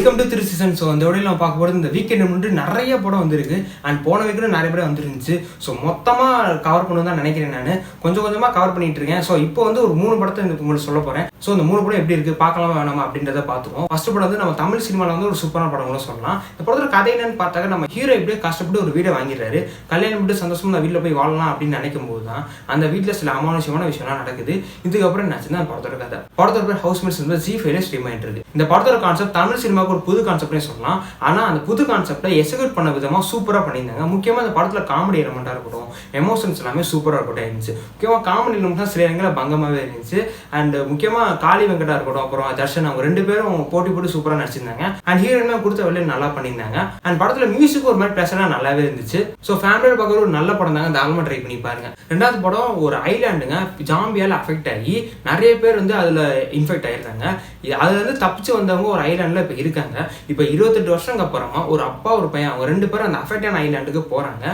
Welcome to Thiru season. So அந்த video நம்ம பார்க்க போகிறது இந்த வீக்கெண்ட் வந்து நிறைய படம் வந்துருக்கு. அண்ட் போன வீக்கில் நிறைய படம் வந்துருந்துச்சு. ஸோ மொத்தமாக கவர் பண்ணு தான் நினைக்கிறேன். நான் கொஞ்சம் கொஞ்சமாக கவர் பண்ணிட்டு இருக்கேன். ஸோ இப்போ வந்து ஒரு 3 படத்தை உங்களுக்கு சொல்ல போகிறேன். ஸோ இந்த 3 படம் எப்படி இருக்குது, பார்க்கலாமா வேணாமா அப்படின்றத பார்த்துருவோம். ஃபர்ஸ்ட் படம் வந்து நம்ம தமிழ் சினிமாவில் வந்து ஒரு சூப்பரான படம் கூட சொல்லலாம். இந்த படத்தில் கதை என்னன்னு பார்த்தாக்க நம்ம ஹீரோ எப்படியே கஷ்டப்பட்டு ஒரு வீடை வாங்கிடுறாரு. கல்யாணம் பண்ணிட்டு சந்தோஷமா நான் வீட்டில் போய் வாழலாம் அப்படின்னு நினைக்கும் போது தான் அந்த வீட்டில் சில அமானுஷமான விஷயம்லாம் நடக்குது. இதுக்கப்புறம் என்னாச்சுன்னா படத்தோட கதை. படத்தோட பேர் ஹவுஸ்மேட்ஸ் வந்து ஜி5 ஸ்ட்ரீம் ஆகிட்டு இருக்கு. இந்த படத்தோட கான்செப்ட் தமிழ் சினிமாவுக்கு ஒரு புது கான்செப்ட்னே சொல்லலாம். ஆனால் அந்த புது கான்செப்டை எக்ஸிக்யூட் பண்ண விதமாக சூப்பராக பண்ணியிருந்தாங்க. முக்கியமாக அந்த படத்தில் காமெடி எலமெண்ட்டாக இருக்கட்டும், எமோஷன்ஸ் எல்லாமே சூப்பராக இருக்கட்டும் இருந்துச்சு. முக்கியமாக காமெடி எலமெண்ட்லாம் சில இடங்களில் பங்கமாகவே இருந்துச்சு. அண்ட் முக்கியமாக காளி வெங்கடா இருக்கட்டும், அப்புறம் தர்ஷன், அவங்க 2 பேரும் போட்டி போட்டு சூப்பராக நடிச்சிருந்தாங்க. அண்ட் ஹீரோயினா கொடுத்த வேலையை நல்லா பண்ணியிருந்தாங்க. அண்ட் படத்தில் மியூசிக் ஒரு மாதிரி பேசலாம் நல்லாவே இருந்துச்சு. ஸோ ஃபேமிலியோட பார்க்குற ஒரு நல்ல படம் தாங்க. தாராளமாக ட்ரை பண்ணி பாருங்க. 2வது படம் ஒரு ஐலாண்டுங்க, ஜாம்பியால் அஃபெக்ட் ஆகி நிறைய பேர் வந்து அதில் இன்ஃபெக்ட் ஆயிருந்தாங்க. அதுல இருந்து தப்பிச்சு வந்தவங்க ஒரு ஐலாண்டில் இப்போ இருக்காங்க. இப்போ 28 வருஷங்க அப்புறமா ஒரு அப்பா ஒரு பையன், அவங்க 2 பேரும் அந்த அஃபெக்டான ஐலாண்டுக்கு போறாங்க.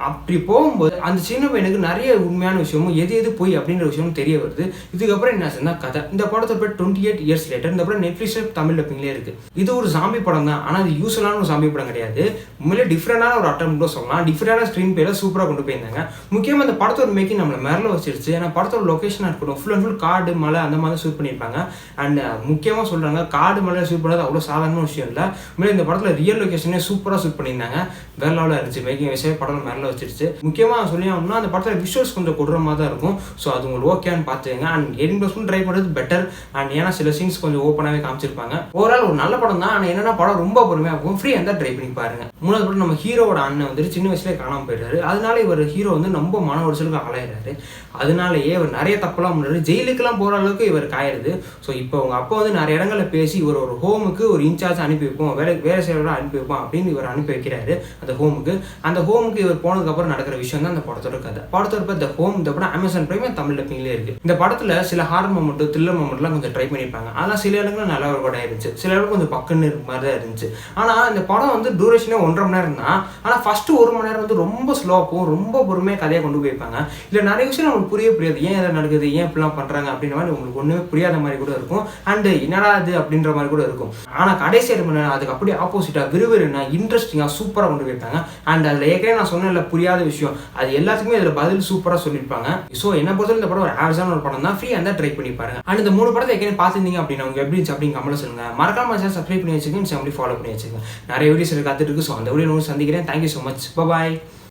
அப்படி போகும்போது அந்த சின்ன பையனுக்கு நிறைய உண்மையான விஷயமும் எது போய் அப்படின்ற விஷயமும் தெரிய வருது. இதுக்கப்புறம் என்ன ஆச்சுன்னா கதை. இந்த படத்தை பேர் 28 இயர்ஸ் லேட்டர். இந்த படம் நெட்ஃபிளிக்ஸ்ல தமிழ் டப்பிங்லேயே இருக்கு. இது ஒரு ஜாம்பி படம் தான். ஆனால் அது யூஸ்வலான ஒரு ஜாம்பி படம் கிடையாது. உண்மையிலே டிஃப்ரெண்டான ஒரு அட்டம் கூட சொல்லலாம். டிஃப்ரெண்டான ஸ்க்ரீன் பேல சூப்பராக கொண்டு போயிருந்தாங்க. முக்கியமாக இந்த படத்தோட மேக்கிங் நம்மளை மேரில் வச்சிருச்சு. ஏன்னா படத்தோட லொகேஷனாக இருக்கட்டும், ஃபுல் அண்ட் ஃபுல் காடு மலை அந்த மாதிரி ஷூட் பண்ணியிருப்பாங்க. அண்ட் முக்கியமாக சொல்றாங்க காடு மலை ஷூட் பண்ணது அவ்வளோ சாதாரண விஷயம் இல்லை. உண்மையிலே இந்த படத்தில் ரியல் லொகேஷனே சூப்பராக ஷூட் பண்ணியிருந்தாங்க. வேற லெவலில் இருந்துச்சு. மேக்கிங் விஷயம் படம் மேரில் வச்சிருச்சு. முக்கியமாக சொல்லி ஆகணும்னா அந்த படத்தில் விஷுவல்ஸ் கொஞ்சம் கொடூரமாக தான் இருக்கும். ஸோ அது உங்களுக்கு ஓகேன்னு பார்த்துங்க. அண்ட் 18+ ட்ரை பண்ணுறது பெட்டர். அண்ட் ஏன்னா சில சீன்ஸ் கொஞ்சம் ஓப்பனாகவே காமிச்சிருப்பாங்க. ஓவரால் ஒரு நல்ல படம் தான். ஆனால் என்னென்னா படம் ரொம்ப பொறுமையாக இருக்கும். ஃப்ரீயாக இருந்தால் ட்ரை பண்ணி பாருங்க. 3வது படம் நம்ம ஹீரோட அண்ணன் வந்து சின்ன வயசுலேயே காணாமல் போயிடுறாரு. அதனால இவர் ஹீரோ வந்து ரொம்ப மன உடச்சலுக்கு ஆளாயிறாரு. அதனாலேயே இவர் நிறைய தப்பெல்லாம் பண்ணுறாரு. ஜெயிலுக்கெல்லாம் போகிற அளவுக்கு இவர் காயிருது. ஸோ இப்போ அவங்க அப்பா வந்து நிறைய இடங்களில் பேசி இவர் ஒரு ஹோமுக்கு ஒரு இன்சார்ஜ் அனுப்பி வைப்போம், வேலை செய்யறவரை அனுப்பி வைப்போம் அப்படின்னு இவர் அனுப்பி வைக்கிறாரு அந்த ஹோமுக்கு. அந்த ஹோமுக்கு இவர் போனதுக்கப்புறம் நடக்கிற விஷயம் தான் அந்த படத்தோட கதை. படத்தோட பேர் த ஹோம். இந்த படம் அமேசான் பிரைம் தமிழ் டப்பிங்லேயே இருக்கு. இந்த படத்தில் சில ஹாரர் மொமெண்ட், த்ரில்லர் மொமெண்ட்லாம் கொஞ்சம் ட்ரை பண்ணியிருப்பாங்க. அதெல்லாம் சில இடங்களும் நல்லா ஒரு படம் இருந்துச்சு, சில இடத்துல கொஞ்சம் பக்குன்னு மாதிரி தான் இருந்துச்சு. ஆனால் இந்த படம் வந்து டூரேஷனே 1.5 மணி நேரம் தான். ஆனால் ஃபர்ஸ்ட் 1 மணி நேரம் வந்து ரொம்ப ஸ்லோவாக போகும், ரொம்ப பொறுமையாக கதையை கொண்டு போயிருப்பாங்க. இல்லை நிறைய விஷயம் நம்மளுக்கு புரியாது. ஏன் இதை நடக்குது, ஏன் இப்படிலாம் பண்ணுறாங்க அப்படின்ற மாதிரி உங்களுக்கு ஒன்றுமே புரியாத மாதிரி கூட இருக்கும். அண்ட் என்னடா அது அப்படின்ற மாதிரி கூட இருக்கும். ஆனால் கடைசி 2 மணி நேரம் அதுக்கு அப்படியே ஆப்போசிட்டாக விறுவிறுனா இன்ட்ரெஸ்டிங்காக சூப்பராக கொண்டு போயிருப்பாங்க. அண்ட் அதில் ஏற்கனவே நான் சொன்ன புரியாத விஷயம் அது எல்லாத்துக்குமே இதில் பதில் சூப்பராக சொல்லியிருப்பாங்க. ஸோ என்ன பொறுத்தவரை இந்த படம் ஒரு ஆவரேஜான ஒரு படம் தான். ஃப்ரீயாக இருந்தால் ட்ரை பண்ணி பாருங்க. அண்ட் இந்த 3 படத்தை ஏற்கனவே பார்த்துருந்தீங்க அப்படின்னா உங்களுக்கு எப்படி இருந்துச்சு அப்படின்னு கமெண்ட்ல சொல்லுங்க. மறக்காம சப்ஸ்கிரைப் பண்ணி வச்சுக்கோங்க, ஃபாலோ பண்ணி வச்சுக்கோங்க. நிறைய வீடியோஸ் காத்துட்டு இருக்கு. ஸோ அந்த வீடியோ சந்திக்கிறேன். Thank you so much. பாய்.